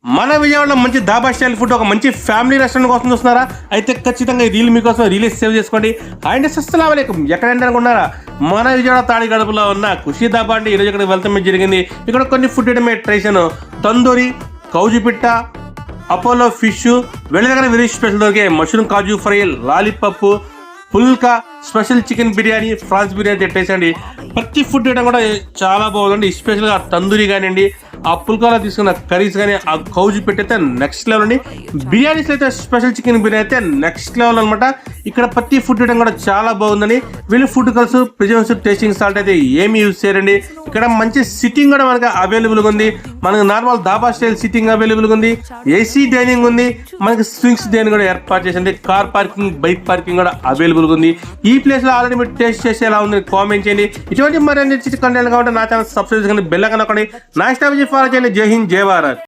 మన విజయవాడలో మంచి ధాబా స్టైల్ ఫుడ్ ఒక మంచి ఫ్యామిలీ రెస్టారెంట్ కోసం చూస్తున్నారా? అయితే ఖచ్చితంగా ఈ రీల్ మీకోసం రీల్స్ సేవ్ చేసుకోండి. అండ్ అస్సలాము అలైకుం. ఎక్కడంటే అనుకున్నారా, మన విజయవాడ తాడి గడుపులో ఉన్న ఖుషీ ధాబా అంటే ఈరోజు ఇక్కడ వెళ్తాం జరిగింది. ఇక్కడ కొన్ని ఫుడ్ ఐటమ్ ట్రై చేశాను. తందూరి, కౌజుపిట్ట, అపోలో ఫిష్, వెళ్ళ దగ్గర వెరీ స్పెషల్ దొరికే mushroom kaju fry, lollipop, phulka, special chicken biryani, prawns biryani తెట్టేసండి. ప్రతి ఫుడ్ ఐటమ్ కూడా చాలా బాగుందండి. ఎస్పెషల్గా తందూరి కానివ్వండి, ఆ పుల్కాలో తీసుకున్న కర్రీస్ కానీ, ఆ కౌజు పెట్టయితే నెక్స్ట్ లెవెల్ అండి. బిర్యానీస్ అయితే స్పెషల్ చికెన్ బిర్యానీ అయితే నెక్స్ట్ లెవెల్ అనమాట. ఇక్కడ ప్రతి ఫుడ్ ఐటమ్ కూడా చాలా బాగుందని. వీళ్ళు food calls preservative tasting salt అయితే ఏమి యూజ్ చేయరండి. ఇక్కడ మంచి సిట్టింగ్ కూడా మనకి అవైలబుల్గా ఉంది. మనకి నార్మల్ దాబా స్టైల్ సిట్టింగ్ అవైలబుల్గా ఉంది. ఏసీ డైనింగ్ ఉంది. మనకి స్వింగ్స్ డైనింగ్ కూడా ఏర్పాటు చేసింది. కార్ పార్కింగ్, బైక్ పార్కింగ్ కూడా అవైలబుల్గా ఉంది. ఈ ప్లేస్ లో ఆల్రెడీ మీరు టేస్ట్ చేసి ఎలా ఉంది కామెంట్ చేయండి. ఇటువంటి మరిన్ని కంటెంట్ కాబట్టి నా ఛానల్ సబ్స్క్రైబ్ చేసుకొని బెల్ ఐకాన్ నొక్కండి. నా ఇన్స్టా పేజ్ ఫాలో చేయండి. జై హింద్, జై భారత్.